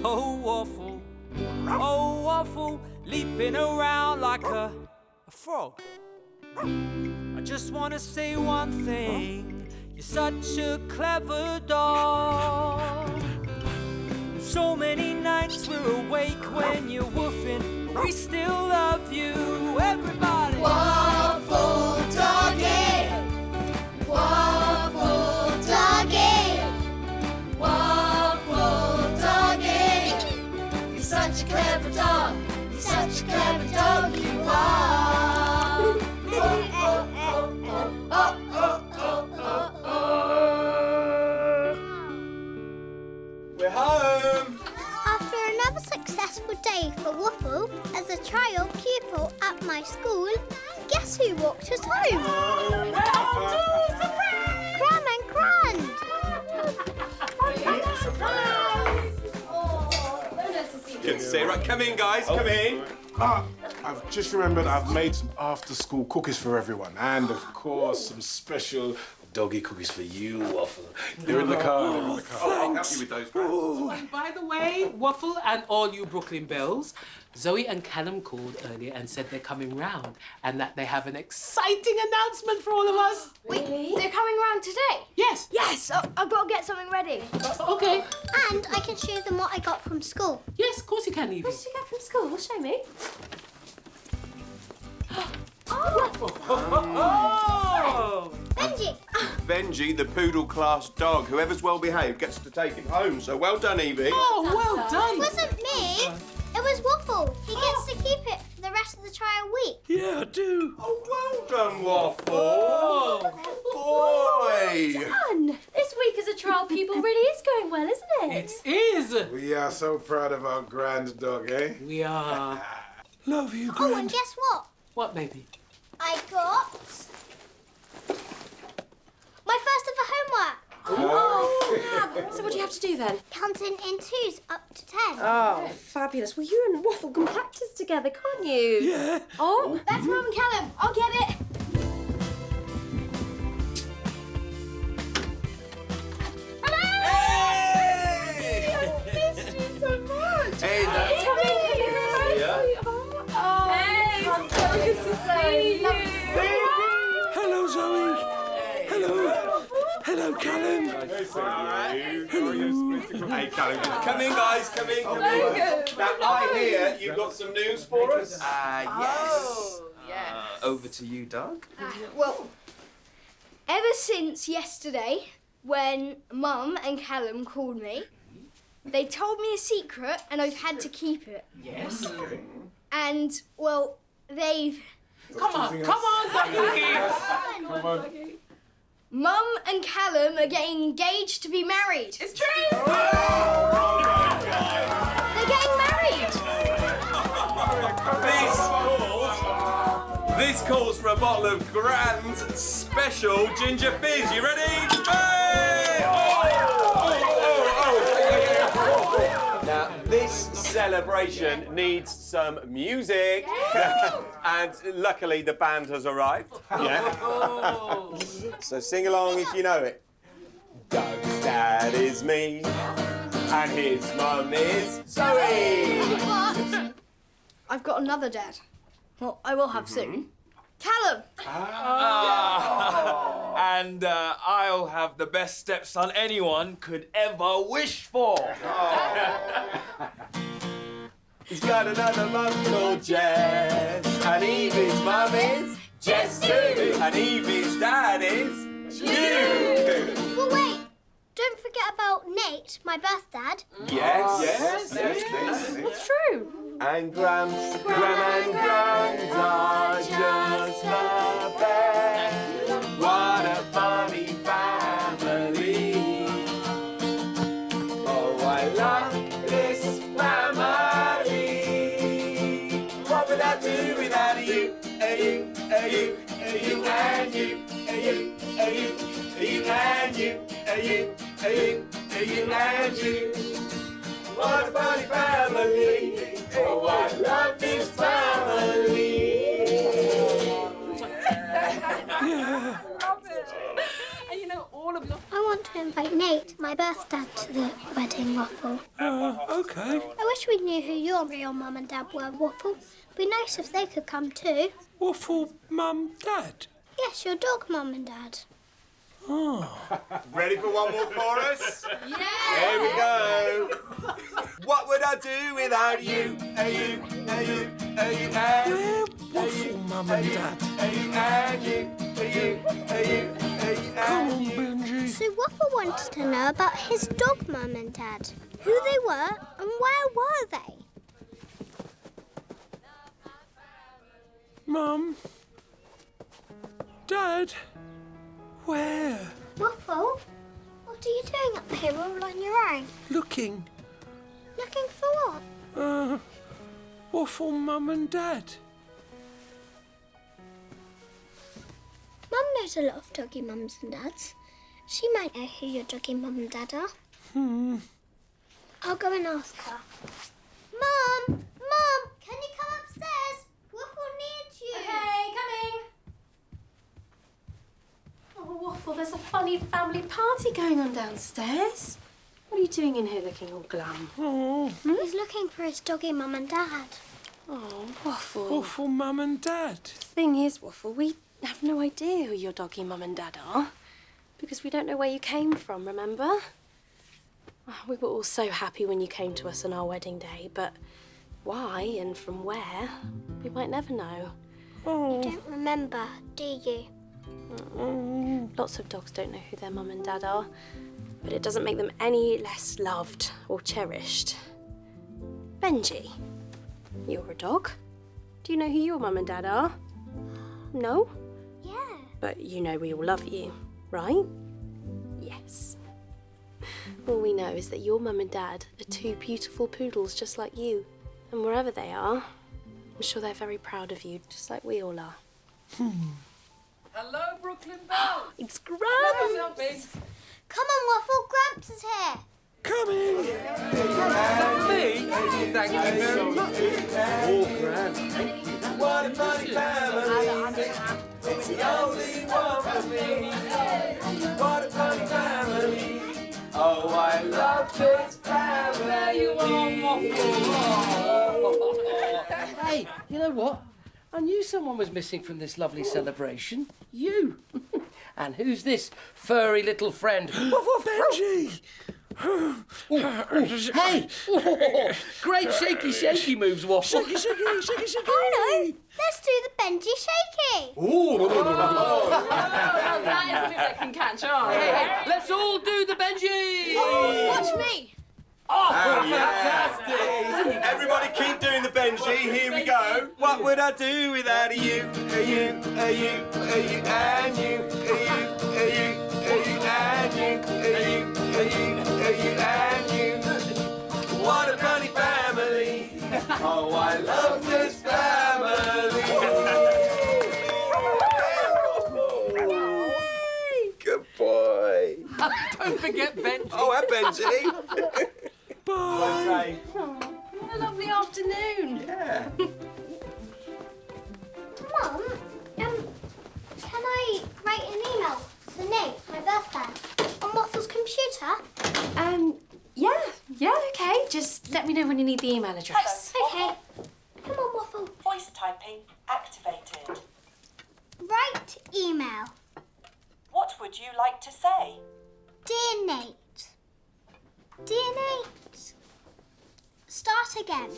Oh, Waffle, leaping around like a frog. I just want to say one thing. You're such a clever dog. So many nights we're awake when you're woofing, but we still love you, everybody. Waffle doggy, waffle doggy, waffle doggy. You're such a clever dog. You're such a clever dog. You are. We're home. After another successful day for Waffle as a trial pupil at my school, guess who walked us home? Cram and Grand! Good to see you. Right, come in, guys. Come in. I've just remembered I've made some after-school cookies for everyone, and of course some special doggy cookies for you, Waffle. They're in the car. They're in the car. I'll help you with those. And by the way, Waffle and all you Brooklyn Bills, Zoe and Callum called earlier and said they're coming round and that they have an exciting announcement for all of us. Wait, they're coming round today? Yes. Yes, I've got to get something ready. Okay. And I can show them what I got from school. Yes, of course you can, Evie. What did you get from school? Show me. Oh! Benji! Benji, the poodle-class dog. Whoever's well-behaved gets to take him home. So well done, Evie. Oh, well done. It wasn't me. It was Waffle. He gets to keep it for the rest of the trial week. Yeah, I do. Oh, well done, Waffle. Oh. Boy. Fun. This week as a trial pupil really is going well, isn't it? It is. We are so proud of our grand dog, eh? We are. Love you, Oh, and guess what? What, baby? I got my first ever homework. Oh, fab. So what do you have to do then? Counting in twos up to 10. Oh, fabulous. Well, you and Waffle can practice together, can't you? Yeah. Oh, that's Mum and Callum. I'll get it. Hey! I missed you so much. Hey, that's Hello, Zoe. Hello. Hello, Callum. Hey, Callum. Come in, guys. Come in. Come in. Now, I hear you've got some news for us. Yes. Over to you, Doug. Well, ever since yesterday, when Mum and Callum called me, they told me a secret and I've had to keep it. Yes. And, well, they've... Come on, Dougie. Come on. Mum and Callum are getting engaged to be married. It's true. They're getting married. This calls for a bottle of Grand's special ginger fizz. You ready? Hey! Now, this celebration needs some music. And luckily, the band has arrived. Yeah. So sing along if you know it. Doug's dad is me, and his mum is Zoe. But I've got another dad. Well, I will have soon. Callum. And I'll have the best stepson anyone could ever wish for. He's got another mum called Jess, and Evie's mum is Jess too, and Evie's dad is you. Well, wait. Don't forget about Nate, my birth dad. Yes. What's true? And Gram and Grams are just the best. What a funny family. Oh, I love this family. What would I do without you? You and you, and you, and you, and you, and you. What a funny family. Oh, I love this family. And you know, all of your... I want to to invite Nate, my birth dad, to the wedding, Waffle. Okay. I wish we knew who your real mum and dad were, Waffle. It'd be nice if they could come too. Waffle, Mum, Dad. Yes, your dog mum and dad. Ready for one more chorus? Yeah! Here we go. What would I do without you? You, you, Waffle, Mum and Dad. you. Come on, Benji. So Waffle wanted to know about his dog mum and dad, who they were and where were they? Mum. Dad. Where? Waffle, what are you doing up here all on your own? Looking. Looking for what? Waffle, Mum and Dad. Mum knows a lot of doggy mums and dads. She might know who your doggy mum and dad are. I'll go and ask her. Mum! Mum! Can you come upstairs? Waffle needs you. Okay, coming. Oh, Waffle, there's a funny family party going on downstairs. What are you doing in here looking all glum? He's looking for his doggy mum and dad. Oh, Waffle. Waffle, Mum and Dad. Thing is, Waffle, we have no idea who your doggy mum and dad are because we don't know where you came from, remember? Oh, we were all so happy when you came to us on our wedding day, but why and from where, we might never know. You don't remember, do you? Lots of dogs don't know who their mum and dad are, but it doesn't make them any less loved or cherished. Benji, you're a dog. Do you know who your mum and dad are? No? Yeah. But you know we all love you, right? Yes. All we know is that your mum and dad are two beautiful poodles just like you. And wherever they are, I'm sure they're very proud of you, just like we all are. Hello, Brooklyn Belle. It's Grumps! Come on, Waffle, Gramps is here. Coming. Me? Thank you very much. What a funny family. It's the only one for me. What a funny family. Oh, I love this family. There you are, Waffle. Hey, you know what? I knew someone was missing from this lovely celebration. You. And who's this furry little friend? Benji. Hey! Great shaky moves, Waffle. Shaky. I know. Let's do the Benji Shaky. That is a move that can catch on. Hey, let's all do the Benji! Watch me. Oh, Fantastic! Everybody keep doing the Benji. Here we go. What would I do without you? You, and you, and you, and you. What a funny family. Oh, I love this family. Good boy. don't forget Benji. Oh, and Benji. Bye. What a lovely afternoon. Yeah. Mum, can I write an email to Nate, my birthday, on Waffle's computer? Yeah, okay. Just let me know when you need the email address. Okay. Come on, Waffle. Voice typing activated. Write email. What would you like to say? Dear Nate. Dear Nate. Start again.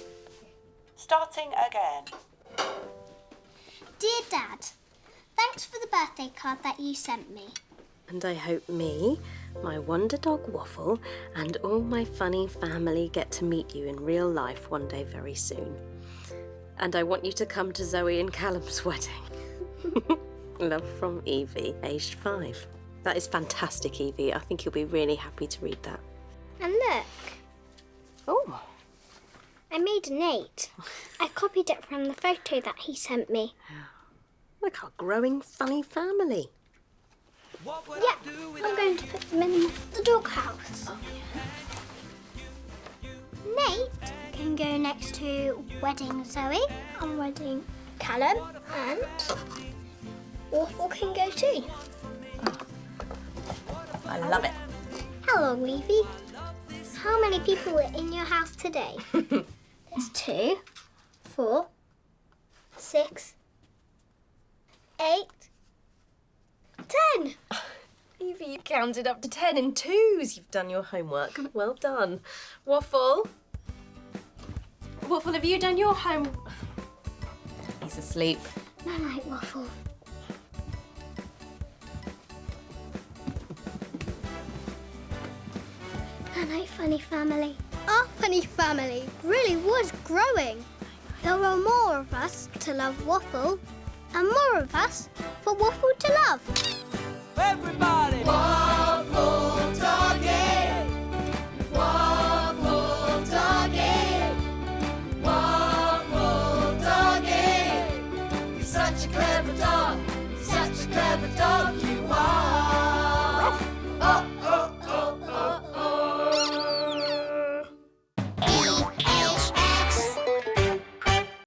Starting again. Dear Dad, thanks for the birthday card that you sent me. And I hope me, my Wonderdog Waffle, and all my funny family get to meet you in real life one day very soon. And I want you to come to Zoe and Callum's wedding. Love from Evie, aged 5. That is fantastic, Evie. I think you'll be really happy to read that. And look, Oh, I made a Nate. I copied it from the photo that he sent me. look, our growing funny family. Yeah, I'm going to put them in the doghouse. Nate can go next to Wedding Zoe and Wedding Callum, and Waffle can go too. I love it. Hello, Evie. How many people are in your house today? There's 2, 4, 6, 8, 10. Evie, you counted up to 10 in twos. You've done your homework. Well done. Waffle? Waffle, have you done your home? He's asleep. Night-night, Waffle. Night-night, funny family. Our funny family really was growing. There were more of us to love Waffle and more of us for Waffle to love. Everybody!